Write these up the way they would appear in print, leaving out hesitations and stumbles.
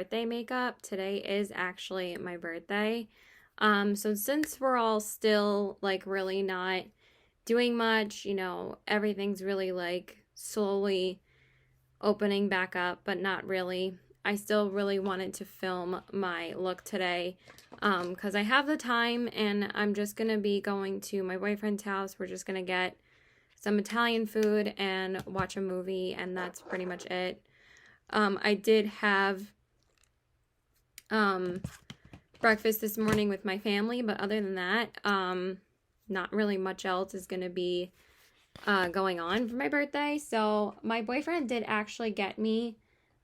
birthday makeup. Today is actually my birthday. So since we're all still like really not doing much, everything's really like slowly opening back up, but not really. I still really wanted to film my look today because I have the time and I'm just going to be going to my boyfriend's house. We're just going to get some Italian food and watch a movie, and that's pretty much it. I did have breakfast this morning with my family, but other than that, not really much else is going to be going on for my birthday. So my boyfriend did actually get me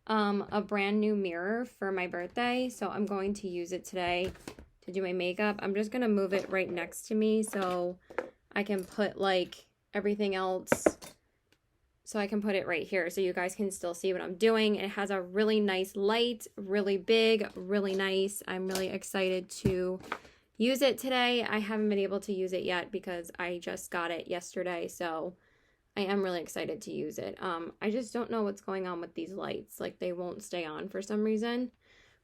a brand new mirror for my birthday, so I'm going to use it today to do my makeup. I'm just going to move it right next to me so I can put like everything else, so I can put it right here so you guys can still see what I'm doing. It has a really nice light, really big, really nice. I'm really excited to use it today. I haven't been able to use it yet because I just got it yesterday, so I am really excited to use it. I just don't know what's going on with these lights. Like, they won't stay on for some reason.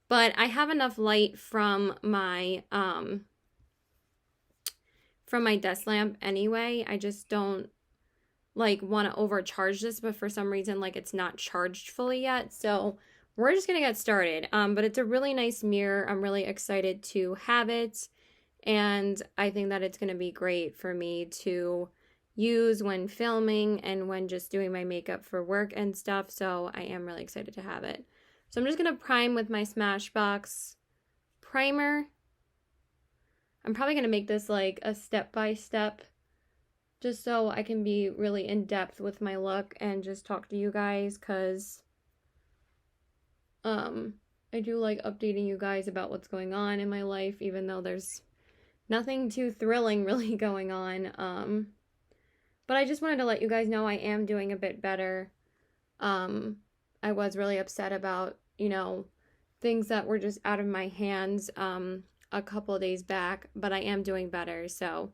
But I have enough light from my desk lamp anyway. I just don't like want to overcharge this, but for some reason like it's not charged fully yet. So we're just gonna get started. But it's a really nice mirror. I'm really excited to have it, and I think that it's gonna be great for me to use when filming and when just doing my makeup for work and stuff. So I am really excited to have it. So I'm just gonna prime with my Smashbox primer. I'm probably gonna make this like a step-by-step just so I can be really in depth with my look and just talk to you guys, because I do like updating you guys about what's going on in my life, even though there's nothing too thrilling really going on. But I just wanted to let you guys know I am doing a bit better. I was really upset about, things that were just out of my hands a couple of days back, but I am doing better. So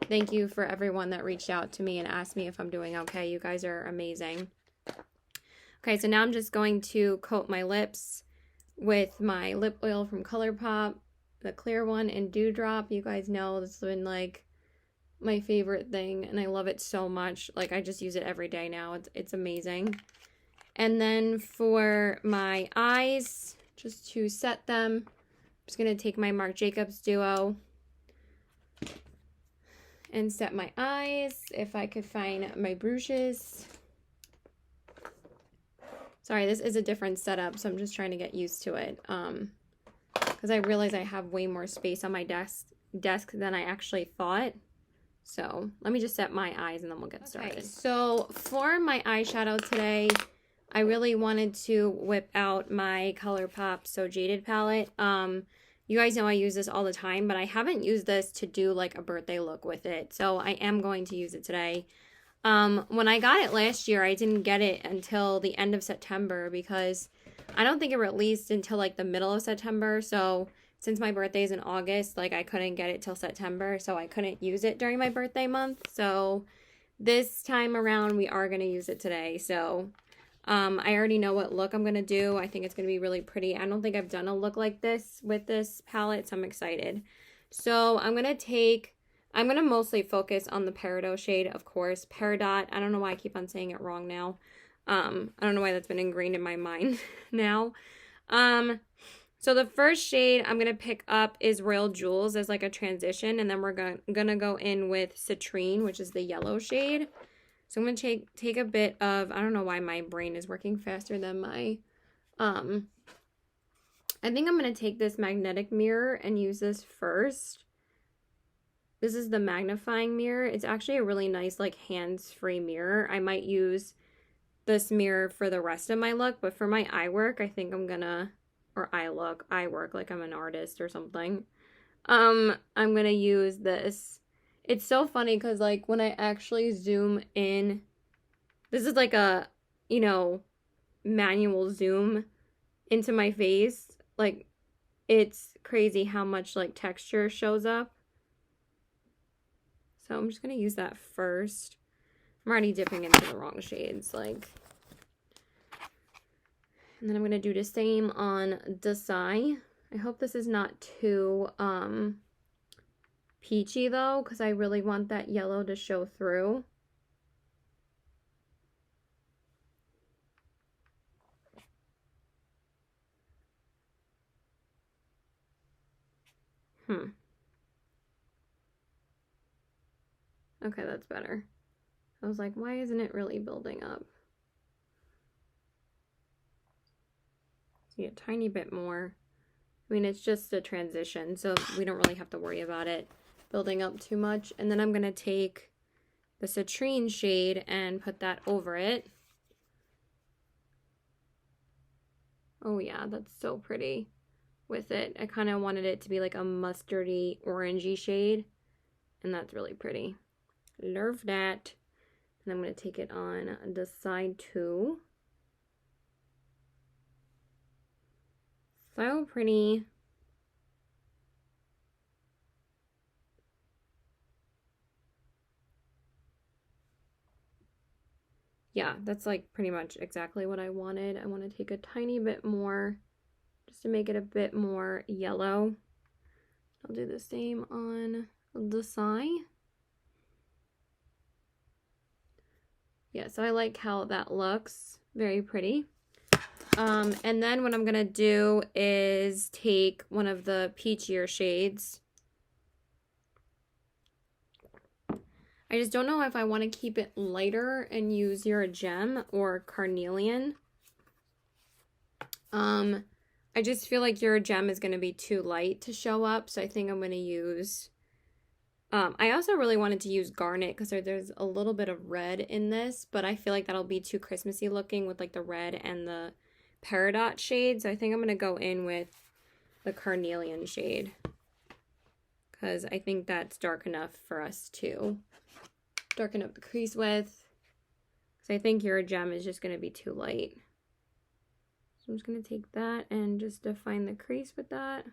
thank you for everyone that reached out to me and asked me if I'm doing okay. You guys are amazing. Okay, so now I'm just going to coat my lips with my lip oil from ColourPop, the clear one in Dewdrop. You guys know this has been like my favorite thing, and I love it so much. Like, I just use it every day now. It's amazing. And then for my eyes, just to set them, I'm just going to take my Marc Jacobs Duo and set my eyes. If I could find my brushes. Sorry, this is a different setup, so I'm just trying to get used to it. Because I realize I have way more space on my desk than I actually thought. So let me just set my eyes and then we'll get started. Okay, so for my eyeshadow today, I really wanted to whip out my ColourPop So Jaded palette. You guys know I use this all the time, but I haven't used this to do like a birthday look with it. So I am going to use it today. When I got it last year, I didn't get it until the end of September because I don't think it released until like the middle of September. So since my birthday is in August, like I couldn't get it till September, so I couldn't use it during my birthday month. So this time around, we are going to use it today. So I already know what look I'm going to do. I think it's going to be really pretty. I don't think I've done a look like this with this palette, so I'm excited. So I'm going to mostly focus on the Peridot shade, of course. Peridot. I don't know why I keep on saying it wrong now. I don't know why that's been ingrained in my mind now. So the first shade I'm going to pick up is Royal Jewels as like a transition. And then we're going to go in with Citrine, which is the yellow shade. So I'm going to take a bit of, I don't know why my brain is working faster than my, I think I'm going to take this magnetic mirror and use this first. This is the magnifying mirror. It's actually a really nice like hands-free mirror. I might use this mirror for the rest of my look, but for my eye work, I think I'm going to, or eye work like I'm an artist or something. I'm going to use this. It's so funny because, like, when I actually zoom in, this is like a, manual zoom into my face. Like, it's crazy how much, like, texture shows up. So I'm just going to use that first. I'm already dipping into the wrong shades, like. And then I'm going to do the same on this side. I hope this is not too peachy though, because I really want that yellow to show through. Okay, that's better. I was like, why isn't it really building up? See a tiny bit more. I mean, it's just a transition, so we don't really have to worry about it building up too much. And then I'm going to take the citrine shade and put that over it. Oh yeah, that's so pretty with it. I kind of wanted it to be like a mustardy, orangey shade, and that's really pretty. Love that. And I'm going to take it on the side too. So pretty. Yeah, that's like pretty much exactly what I wanted. I want to take a tiny bit more just to make it a bit more yellow. I'll do the same on the side. Yeah, so I like how that looks. Very pretty. And then what I'm going to do is take one of the peachier shades. I just don't know if I want to keep it lighter and use Your Gem or Carnelian. I just feel like Your Gem is going to be too light to show up, so I think I'm going to use... I also really wanted to use Garnet because there's a little bit of red in this, but I feel like that'll be too Christmassy looking with like the red and the Peridot shade, so I think I'm going to go in with the Carnelian shade because I think that's dark enough for us to darken up the crease with, because I think Your Gem is just going to be too light. So I'm just going to take that and just define the crease with that.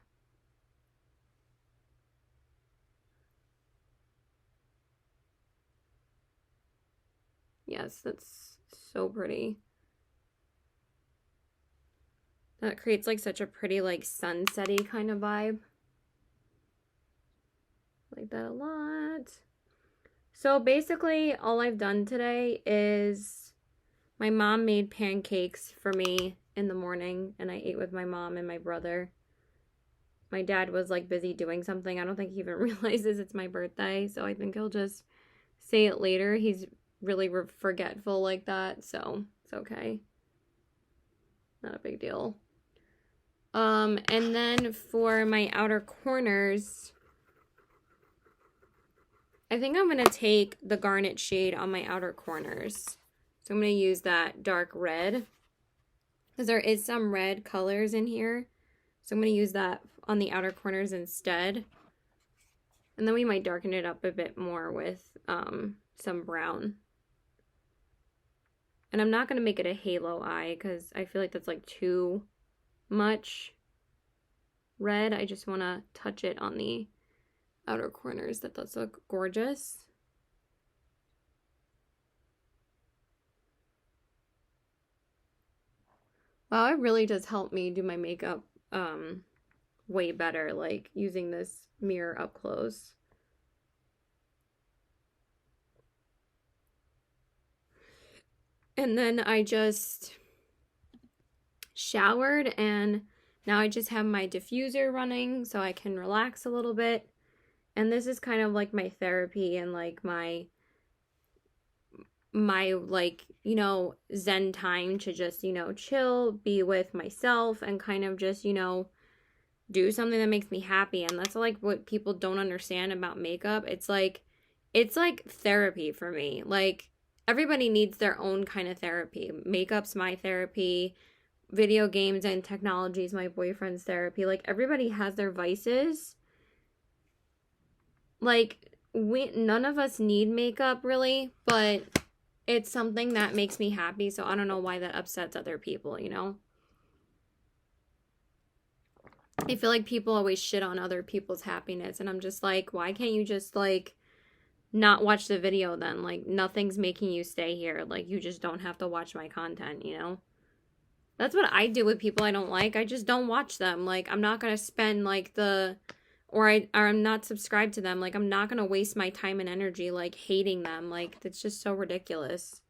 Yes, that's so pretty. That creates like such a pretty like sunset-y kind of vibe. I like that a lot. So basically all I've done today is my mom made pancakes for me in the morning and I ate with my mom and my brother. My dad was like busy doing something. I don't think he even realizes it's my birthday, so I think he'll just say it later. He's really forgetful like that, so it's okay. Not a big deal. And then for my outer corners, I think I'm going to take the Garnet shade on my outer corners. So I'm going to use that dark red because there is some red colors in here. So I'm going to use that on the outer corners instead. And then we might darken it up a bit more with some brown. And I'm not going to make it a halo eye because I feel like that's like too much red. I just want to touch it on the outer corners. That does look gorgeous. Wow, it really does help me do my makeup way better, like using this mirror up close. And then I just showered and now I just have my diffuser running so I can relax a little bit. And this is kind of like my therapy and like my like, you know, zen time to just, you know, chill, be with myself and kind of just, you know, do something that makes me happy. And that's like what people don't understand about makeup. It's like therapy for me. Like everybody needs their own kind of therapy. Makeup's my therapy. Video games and technology is my boyfriend's therapy. Like everybody has their vices. Like none of us need makeup really, but it's something that makes me happy. So I don't know why that upsets other people, you know? I feel like people always shit on other people's happiness. And I'm just like, why can't you just like not watch the video then? Like nothing's making you stay here. Like you just don't have to watch my content, you know? That's what I do with people I don't like. I just don't watch them. Like, I'm not going to spend like or I'm not subscribed to them. Like, I'm not going to waste my time and energy like hating them. Like, it's just so ridiculous.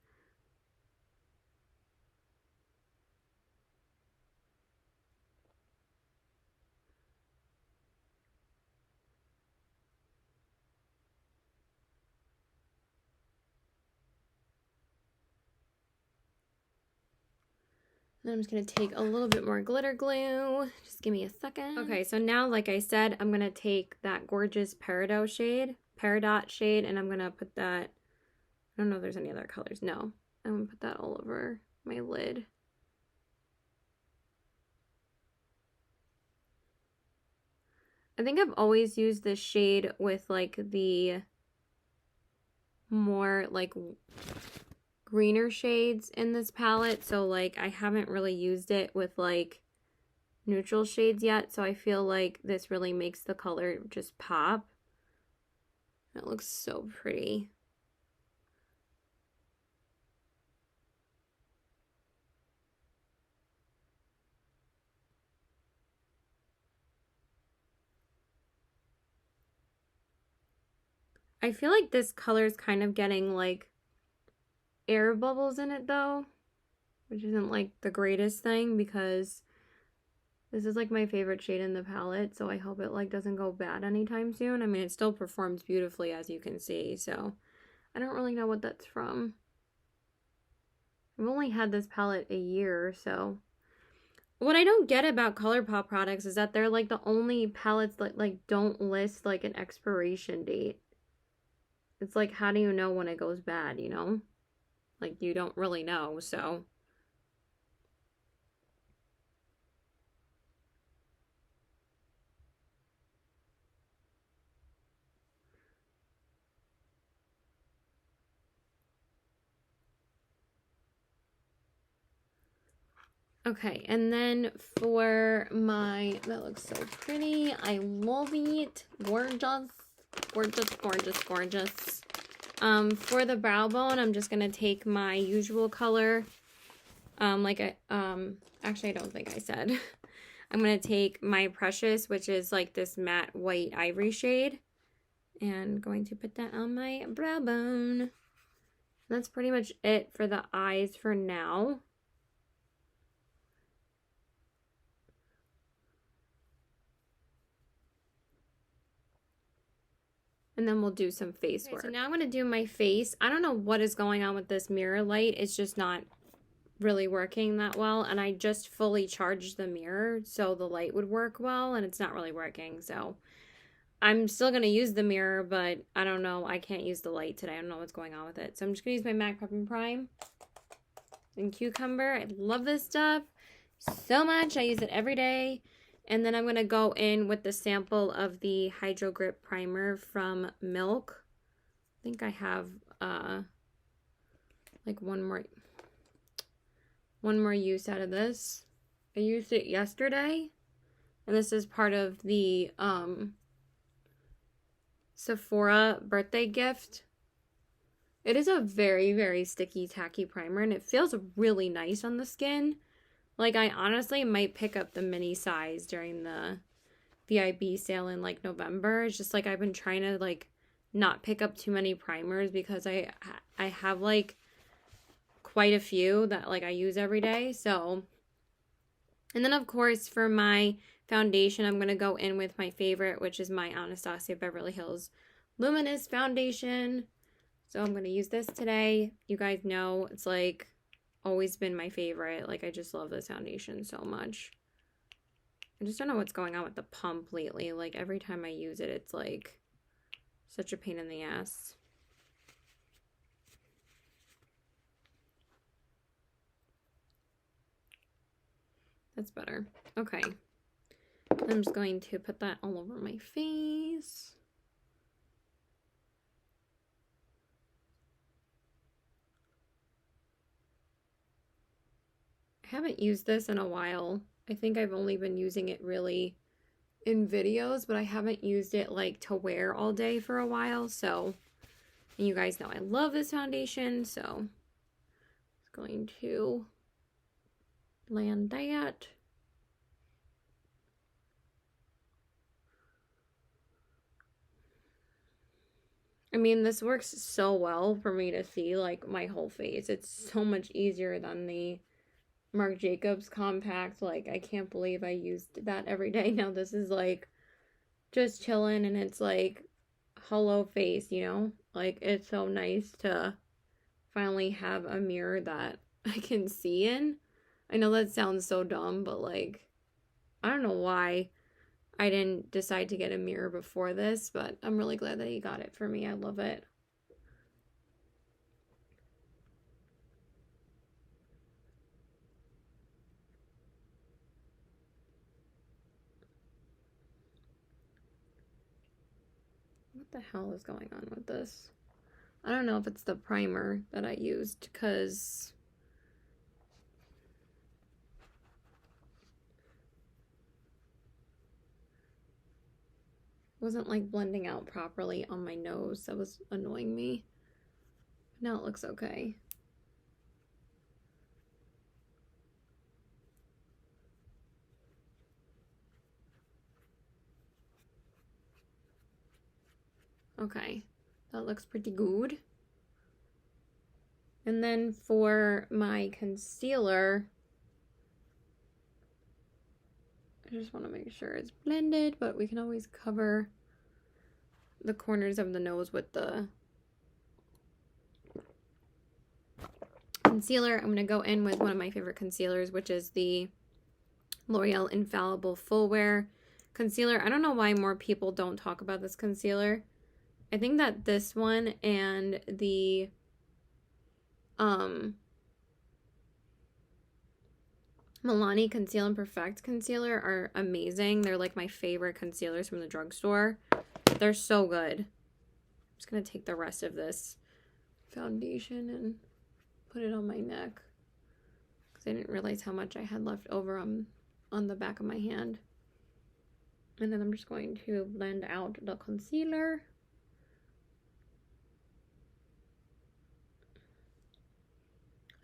Then I'm just going to take a little bit more glitter glue. Just give me a second. Okay, so now, like I said, I'm going to take that gorgeous Peridot shade, and I'm going to put that, I don't know if there's any other colors. No, I'm going to put that all over my lid. I think I've always used this shade with like the more like greener shades in this palette, so like I haven't really used it with like neutral shades yet, so I feel like this really makes the color just pop. It looks so pretty. I feel like this color is kind of getting like air bubbles in it though, which isn't like the greatest thing because this is like my favorite shade in the palette, so I hope it like doesn't go bad anytime soon. I mean, it still performs beautifully as you can see, so I don't really know what that's from. I've only had this palette a year, so what I don't get about ColourPop products is that they're like the only palettes that like don't list like an expiration date. It's like, how do you know when it goes bad, you know? Like, you don't really know, so. Okay, and then for my, that looks so pretty. I love it. Gorgeous. Gorgeous, gorgeous, gorgeous. For the brow bone, I'm just gonna take my usual color. Actually, I don't think I said. I'm gonna take my Precious, which is like this matte white ivory shade, and going to put that on my brow bone. That's pretty much it for the eyes for now. And then we'll do some face work. So now I'm going to do my face. I don't know what is going on with this mirror light. It's just not really working that well. And I just fully charged the mirror so the light would work well. And it's not really working. So I'm still going to use the mirror, but I don't know. I can't use the light today. I don't know what's going on with it. So I'm just going to use my MAC Prep and Prime in Cucumber. I love this stuff so much. I use it every day. And then I'm going to go in with the sample of the Hydro Grip Primer from Milk. I think I have like one more use out of this. I used it yesterday. And this is part of the Sephora birthday gift. It is a very, very sticky, tacky primer. And it feels really nice on the skin. Like, I honestly might pick up the mini size during the VIB sale in, like, November. It's just, like, I've been trying to, like, not pick up too many primers because I have, like, quite a few that, like, I use every day. So, and then, of course, for my foundation, I'm going to go in with my favorite, which is my Anastasia Beverly Hills Luminous Foundation. So, I'm going to use this today. You guys know it's, like, always been my favorite. Like, I just love this foundation so much. I just don't know what's going on with the pump lately. Like, every time I use it, it's like such a pain in the ass. That's better. Okay. I'm just going to put that all over my face. I haven't used this in a while. I think I've only been using it really in videos, but I haven't used it like to wear all day for a while. So, and you guys know I love this foundation, so I'm going to blend that. I mean, this works so well for me to see, like, my whole face. It's so much easier than the Marc Jacobs compact. Like, I can't believe I used that every day. Now this is, like, just chilling, and it's, like, hollow face, you know? Like, it's so nice to finally have a mirror that I can see in. I know that sounds so dumb, but, like, I don't know why I didn't decide to get a mirror before this, but I'm really glad that he got it for me. I love it. What the hell is going on with this? I don't know if it's the primer that I used, because it wasn't, like, blending out properly on my nose. That was annoying me. Now it looks okay. Okay, that looks pretty good. And then for my concealer, I just want to make sure it's blended, but we can always cover the corners of the nose with the concealer. I'm going to go in with one of my favorite concealers, which is the L'Oreal Infallible Full Wear Concealer. I don't know why more people don't talk about this concealer. I think that this one and the Milani Conceal and Perfect concealer are amazing. They're, like, my favorite concealers from the drugstore. They're so good. I'm just going to take the rest of this foundation and put it on my neck, because I didn't realize how much I had left over on the back of my hand. And then I'm just going to blend out the concealer.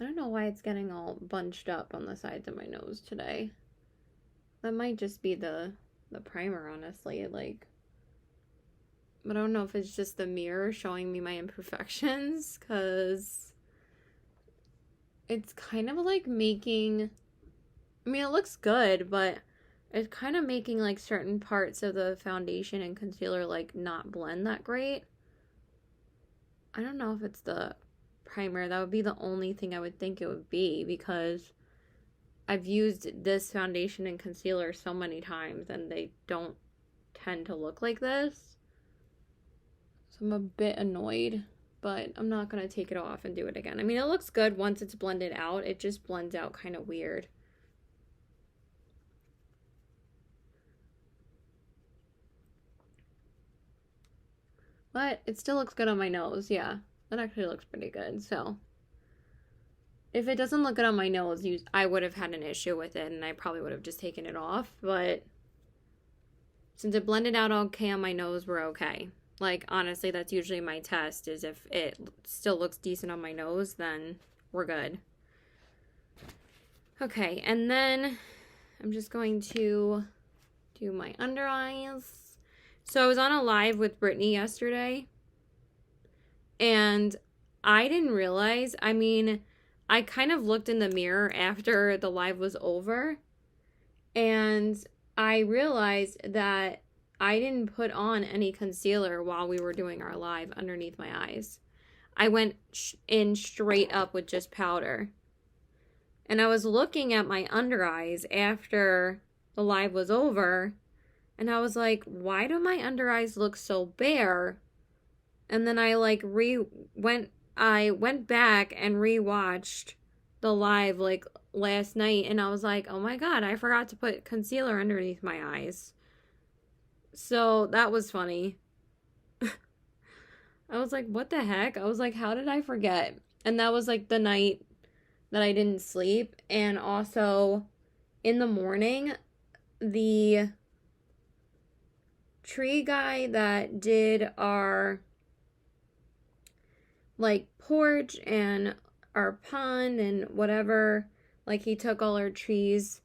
I don't know why it's getting all bunched up on the sides of my nose today. That might just be the primer, honestly. Like, but I don't know if it's just the mirror showing me my imperfections, because it's kind of like making, I mean, it looks good, but it's kind of making, like, certain parts of the foundation and concealer, like, not blend that great. I don't know if it's the primer. That would be the only thing I would think it would be, because I've used this foundation and concealer so many times and they don't tend to look like this. So I'm a bit annoyed, but I'm not going to take it off and do it again. I mean, it looks good once it's blended out. It just blends out kind of weird. But it still looks good on my nose, yeah. That actually looks pretty good. So if it doesn't look good on my nose, I would have had an issue with it, and I probably would have just taken it off. But since it blended out okay on my nose, we're okay. Like, honestly, that's usually my test, is if it still looks decent on my nose, then we're good. Okay, and then I'm just going to do my under eyes. So I was on a live with Brittany yesterday, and I didn't realize, I mean, I kind of looked in the mirror after the live was over, and I realized that I didn't put on any concealer while we were doing our live underneath my eyes. I went in straight up with just powder. And I was looking at my under eyes after the live was over, and I was like, why do my under eyes look so bare? And then I, like, went back and rewatched the live, like, last night, and I was like, oh my god, I forgot to put concealer underneath my eyes. So that was funny. I was like, what the heck? I was like, how did I forget? And that was, like, the night that I didn't sleep. And also, in the morning, the tree guy that did our, like, porch and our pond and whatever, Like, he took all our trees,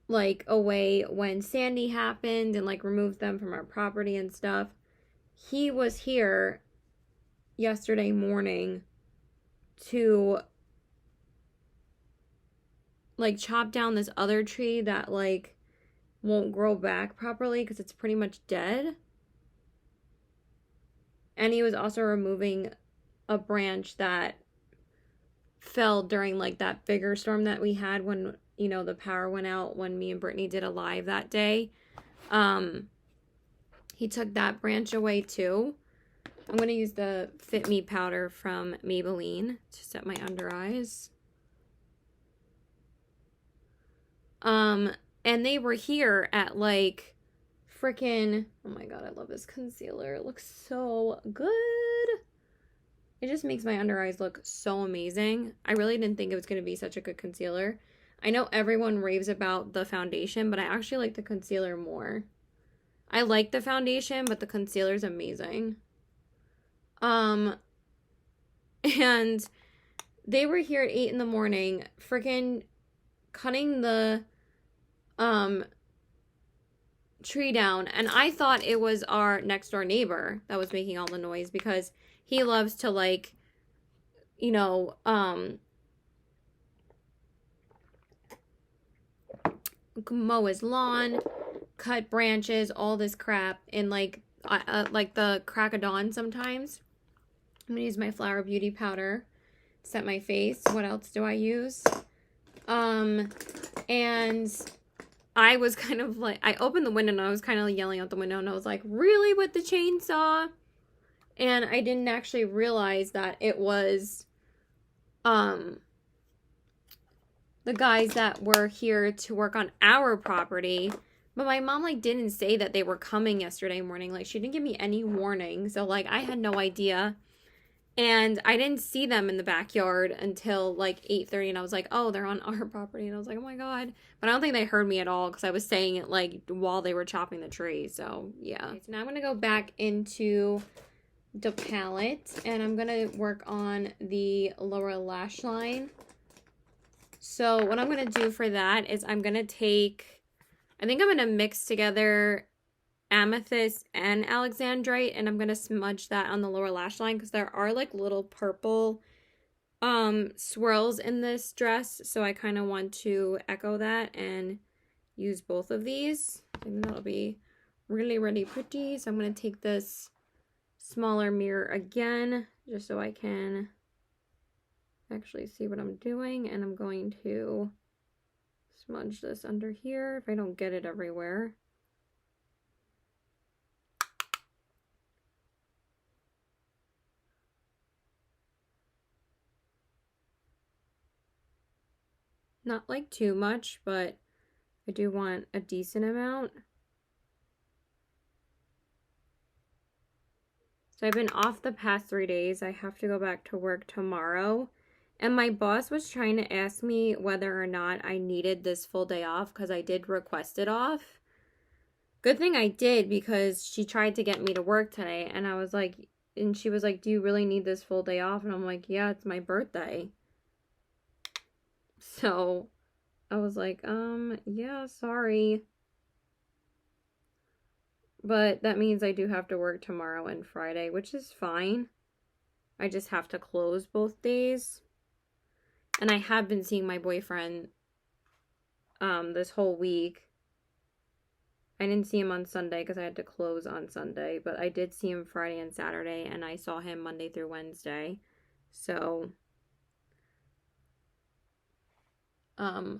like, away when Sandy happened and, like, removed them from our property and stuff. He was here yesterday morning to, like, chop down this other tree that, like, won't grow back properly because it's pretty much dead. And he was also removing a branch that fell during, like, that bigger storm that we had when, you know, the power went out when me and Brittany did a live that day. He took that branch away too. I'm going to use the Fit Me powder from Maybelline to set my under eyes. And they were here at, like, freaking, oh my god, I love this concealer. It looks so good. It just makes my under eyes look so amazing. I really didn't think it was going to be such a good concealer. I know everyone raves about the foundation, but I actually like the concealer more. I like the foundation, but the concealer is amazing. And they were here at 8 in the morning, freaking cutting the tree down, and I thought it was our next door neighbor that was making all the noise because he loves to, like, you know, mow his lawn, cut branches, all this crap, and like the crack of dawn sometimes. I'm gonna use my Flower Beauty powder to set my face. What else do I use? And I was kind of like, I opened the window and I was kind of yelling out the window and I was like, really, with the chainsaw? And I didn't actually realize that it was the guys that were here to work on our property. But my mom, like, didn't say that they were coming yesterday morning. Like, she didn't give me any warning. So, like, I had no idea. And I didn't see them in the backyard until, like, 8:30. And I was like, oh, they're on our property. And I was like, oh, my God. But I don't think they heard me at all because I was saying it, like, while they were chopping the tree. So, yeah. Okay, so now I'm going to go back into the palette. And I'm going to work on the lower lash line. So, what I'm going to do for that is I'm going to take, I think I'm going to mix together amethyst and alexandrite, and I'm going to smudge that on the lower lash line because there are, like, little purple swirls in this dress, so I kind of want to echo that and use both of these. I think that'll be really, really pretty. So I'm going to take this smaller mirror again just so I can actually see what I'm doing, and I'm going to smudge this under here if I don't get it everywhere. Not like too much, but I do want a decent amount. So I've been off the past 3 days. I have to go back to work tomorrow. And my boss was trying to ask me whether or not I needed this full day off because I did request it off. Good thing I did because she tried to get me to work today. And I was like, and she was like, do you really need this full day off? And I'm like, yeah, it's my birthday. So I was like, yeah, sorry. But that means I do have to work tomorrow and Friday, which is fine. I just have to close both days. And I have been seeing my boyfriend this whole week. I didn't see him on Sunday because I had to close on Sunday, but I did see him Friday and Saturday, and I saw him Monday through Wednesday. So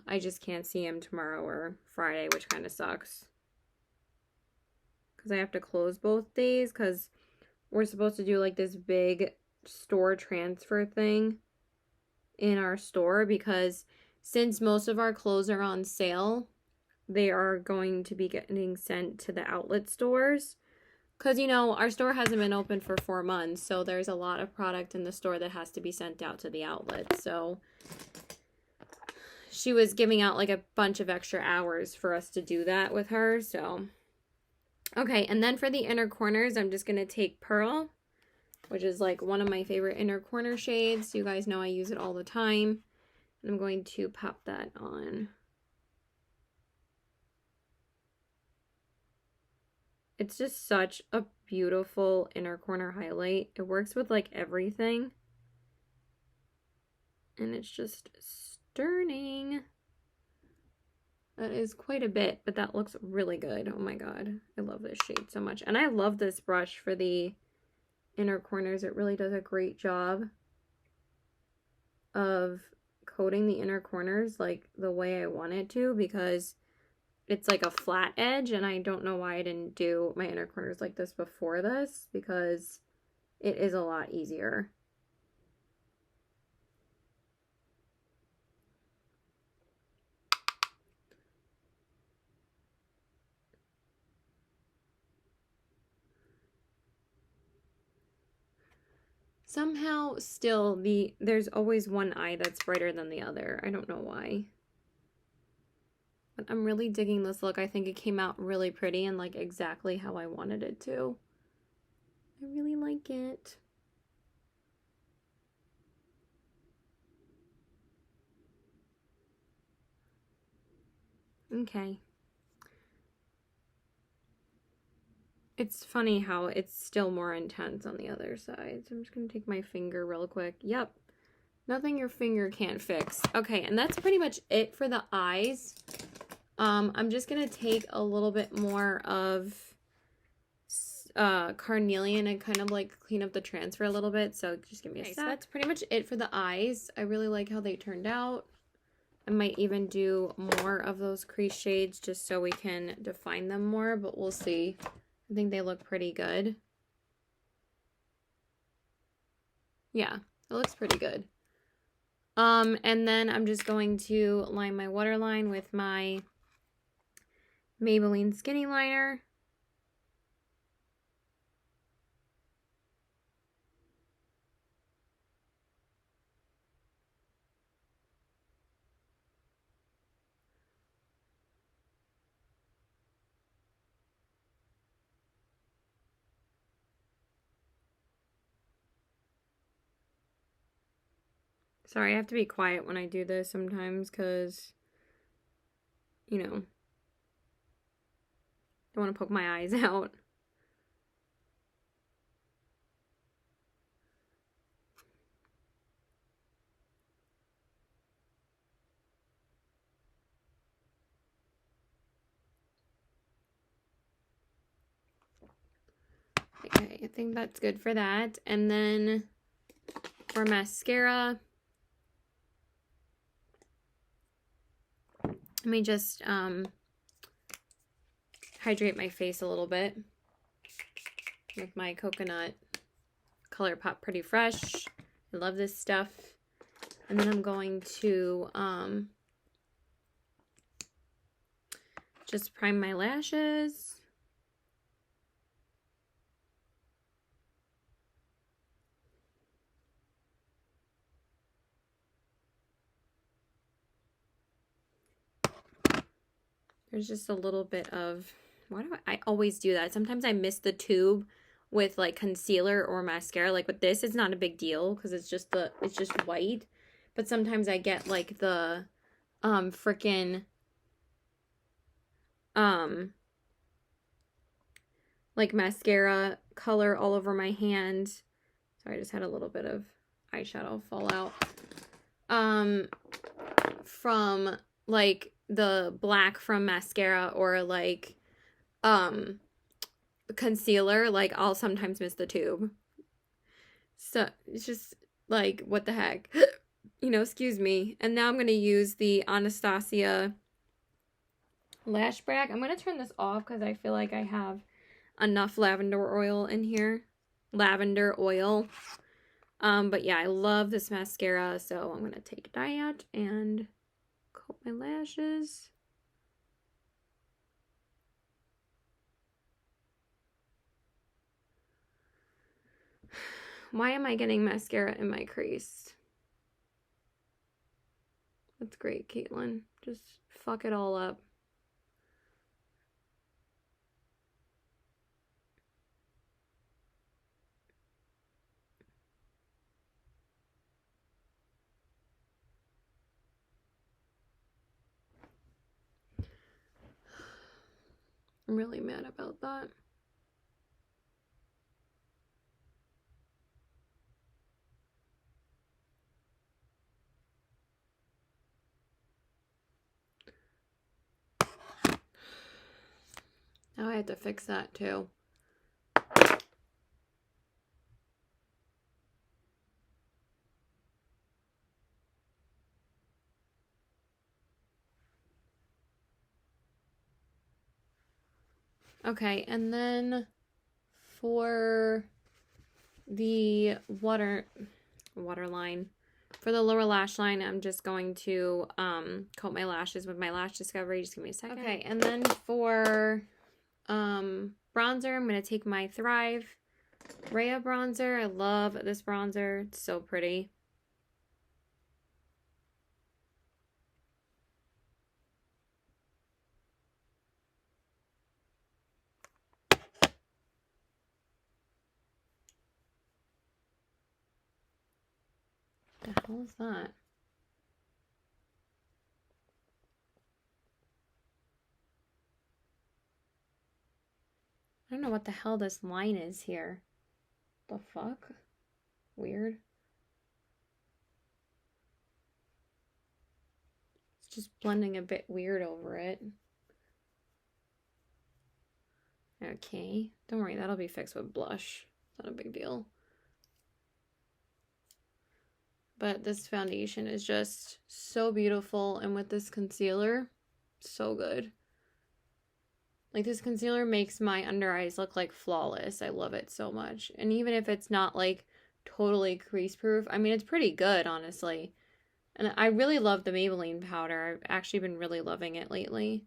I just can't see him tomorrow or Friday, which kind of sucks. Because I have to close both days because we're supposed to do, like, this big store transfer thing in our store, because since most of our clothes are on sale, they are going to be getting sent to the outlet stores. Because, you know, our store hasn't been open for 4 months, so there's a lot of product in the store that has to be sent out to the outlet. So she was giving out, like, a bunch of extra hours for us to do that with her, so. Okay, and then for the inner corners, I'm just going to take Pearl which is like one of my favorite inner corner shades. You guys know I use it all the time. And I'm going to pop that on. It's just such a beautiful inner corner highlight. It works with like everything. And it's just stunning. That is quite a bit, but that looks really good. Oh my god, I love this shade so much. And I love this brush for the inner corners. It really does a great job of coating the inner corners like the way I want it to, because it's like a flat edge, and I don't know why I didn't do my inner corners like this before this, because it is a lot easier. Somehow still there's always one eye that's brighter than the other. I don't know why. But I'm really digging this look. I think it came out really pretty and like exactly how I wanted it to. I really like it. Okay. It's funny how it's still more intense on the other side. So I'm just going to take my finger real quick. Yep. Nothing your finger can't fix. Okay, and that's pretty much it for the eyes. I'm just going to take a little bit more of carnelian and kind of like clean up the transfer a little bit. So just give me a sec. So that's pretty much it for the eyes. I really like how they turned out. I might even do more of those crease shades just so we can define them more, but we'll see. I think they look pretty good. Yeah, it looks pretty good. And then I'm just going to line my waterline with my Maybelline Skinny Liner. Sorry, I have to be quiet when I do this sometimes because, you know, don't want to poke my eyes out. Okay, I think that's good for that. And then for mascara, let me just hydrate my face a little bit with my coconut ColourPop Pretty Fresh. I love this stuff. And then I'm going to just prime my lashes. There's just a little bit of, why do I always do that? Sometimes I miss the tube with like concealer or mascara. Like with this, it's not a big deal because it's just white. But sometimes I get like the freaking like mascara color all over my hand. Sorry, I just had a little bit of eyeshadow fall out. From like the black from mascara or like concealer, like I'll sometimes miss the tube. So it's just like, what the heck? You know, excuse me. And now I'm going to use the Anastasia lash brag. I'm going to turn this off because I feel like I have enough lavender oil in here. Lavender oil. But yeah, I love this mascara, so I'm going to take that and coat my lashes. Why am I getting mascara in my crease? That's great, Caitlin. Just fuck it all up. I'm really mad about that. Now I have to fix that too. Okay, and then for the waterline, for the lower lash line, I'm just going to coat my lashes with my Lash Discovery. Just give me a second. Okay, and then for bronzer, I'm going to take my Thrive Rhea bronzer. I love this bronzer. It's so pretty. What the hell is that? I don't know what the hell this line is here. The fuck? Weird. It's just blending a bit weird over it. Okay. Don't worry, that'll be fixed with blush. It's not a big deal. But this foundation is just so beautiful. And with this concealer, so good. Like, this concealer makes my under eyes look like flawless. I love it so much. And even if it's not like totally crease proof, I mean, it's pretty good, honestly. And I really love the Maybelline powder. I've actually been really loving it lately.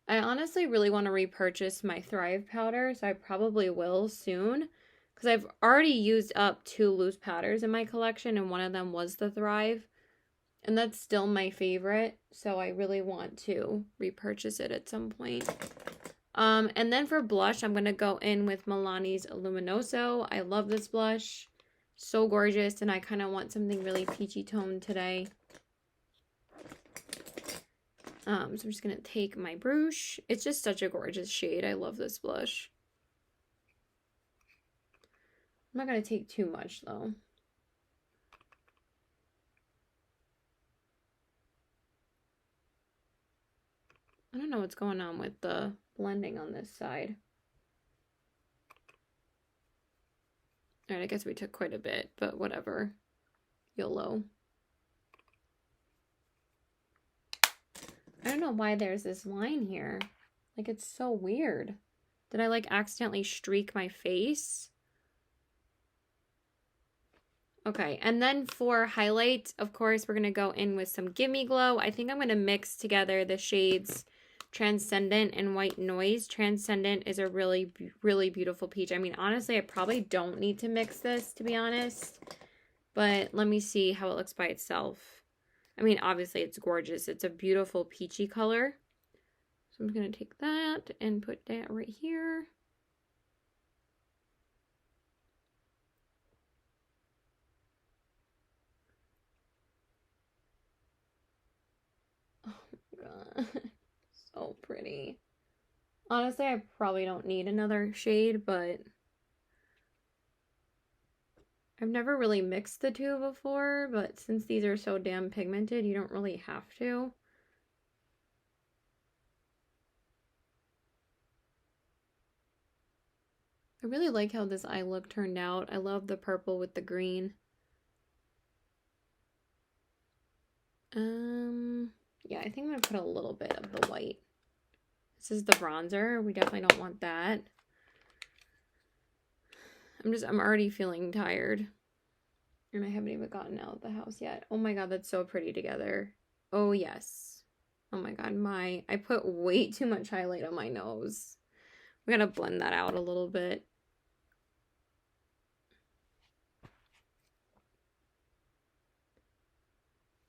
I honestly really want to repurchase my Thrive powder, so I probably will soon. Because I've already used up 2 loose powders in my collection, and one of them was the Thrive. And that's still my favorite, so I really want to repurchase it at some point. And then for blush, I'm going to go in with Milani's Luminoso. I love this blush. So gorgeous, and I kind of want something really peachy toned today. So I'm just going to take my brush. It's just such a gorgeous shade. I love this blush. I'm not going to take too much, though. I don't know what's going on with the blending on this side. Alright, I guess we took quite a bit, but whatever. YOLO. I don't know why there's this line here. Like, it's so weird. Did I, like, accidentally streak my face? Okay, and then for highlight, of course, we're going to go in with some Gimme Glow. I think I'm going to mix together the shades Transcendent and White Noise. Transcendent is a really, really beautiful peach. I mean, honestly, I probably don't need to mix this, to be honest. But let me see how it looks by itself. I mean, obviously, it's gorgeous. It's a beautiful peachy color. So I'm going to take that and put that right here. Oh my god. So pretty. Honestly, I probably don't need another shade, but I've never really mixed the two before, but since these are so damn pigmented, you don't really have to. I really like how this eye look turned out. I love the purple with the green. Yeah, I think I'm gonna put a little bit of the white. This is the bronzer. We definitely don't want that. I'm already feeling tired. And I haven't even gotten out of the house yet. Oh my god, that's so pretty together. Oh yes. Oh my god, I put way too much highlight on my nose. We gotta blend that out a little bit.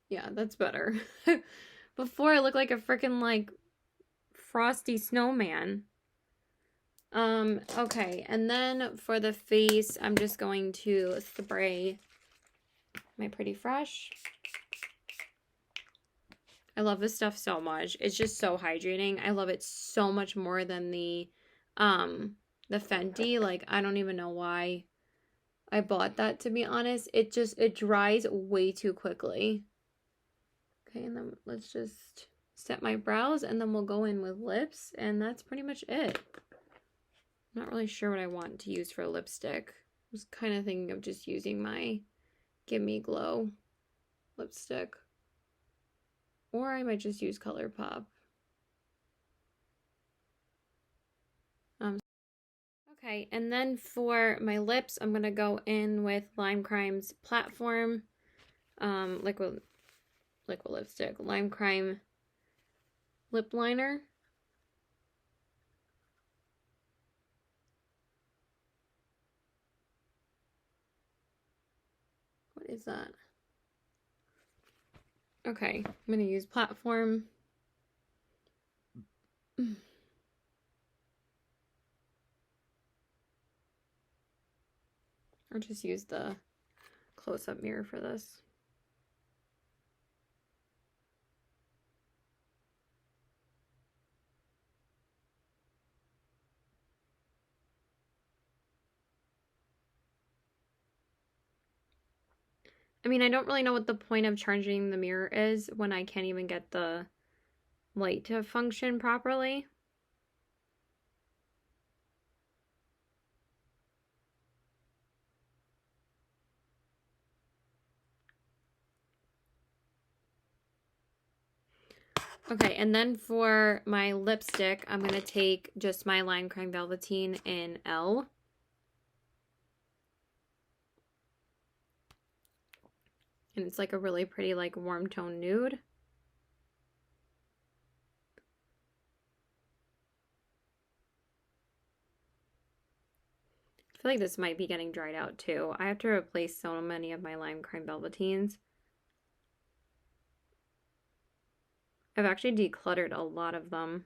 Yeah, that's better. Before I look like a freaking like frosty snowman. Okay, and then for the face, I'm just going to spray my Pretty Fresh. I love this stuff so much. It's just so hydrating. I love it so much more than the Fenty. Like, I don't even know why I bought that, to be honest. It dries way too quickly. Okay, and then let's just set my brows, and then we'll go in with lips, and that's pretty much it. I'm not really sure what I want to use for lipstick. I was kind of thinking of just using my Gimme Glow lipstick. Or I might just use ColourPop. Okay, and then for my lips, I'm going to go in with Lime Crime's Platform liquid lipstick. Lime Crime lip liner. What is that? Okay, I'm going to use Platform. Or just use the close-up mirror for this. I mean, I don't really know what the point of charging the mirror is when I can't even get the light to function properly. Okay, and then for my lipstick, I'm going to take just my Lime Crime Velveteen in L. And it's like a really pretty, like, warm tone nude. I feel like this might be getting dried out too. I have to replace so many of my Lime Crime Velveteens. I've actually decluttered a lot of them.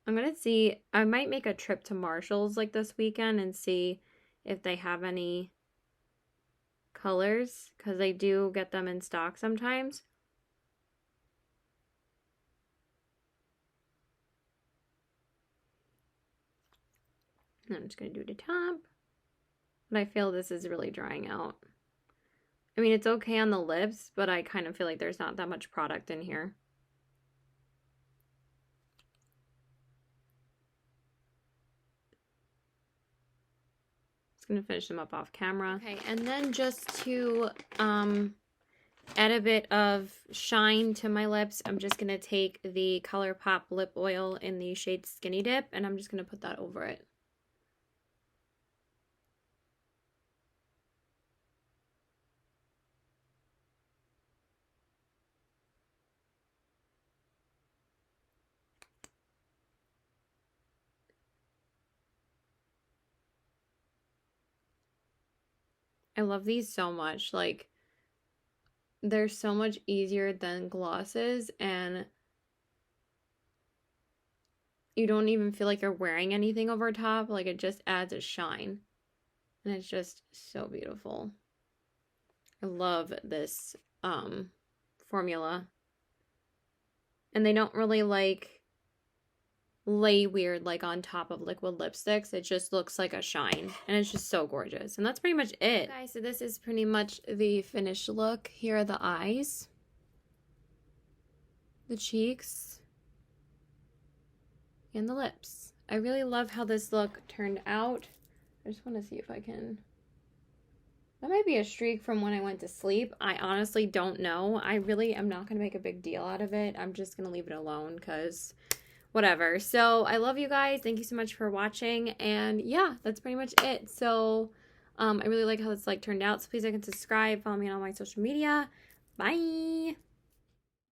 I'm going to see, I might make a trip to Marshall's like this weekend and see if they have any colors, because they do get them in stock sometimes. And I'm just going to do the top. But I feel this is really drying out. I mean, it's okay on the lips, but I kind of feel like there's not that much product in here. Just going to finish them up off camera. Okay, and then just to add a bit of shine to my lips, I'm just going to take the ColourPop lip oil in the shade Skinny Dip, and I'm just going to put that over it. I love these so much. Like, they're so much easier than glosses, and you don't even feel like you're wearing anything over top. Like, it just adds a shine, and it's just so beautiful. I love this formula. And they don't really like lay weird like on top of liquid lipsticks. It just looks like a shine, and it's just so gorgeous. And that's pretty much it, guys. So this is pretty much the finished look. Here are the eyes, the cheeks, and the lips. I really love how this look turned out. I just want to see if I can, that might be a streak from when I went to sleep. I honestly don't know. I really am not going to make a big deal out of it. I'm just going to leave it alone because whatever. So I love you guys. Thank you so much for watching. And yeah, that's pretty much it. So I really like how this like turned out. So please like and subscribe. Follow me on all my social media. Bye.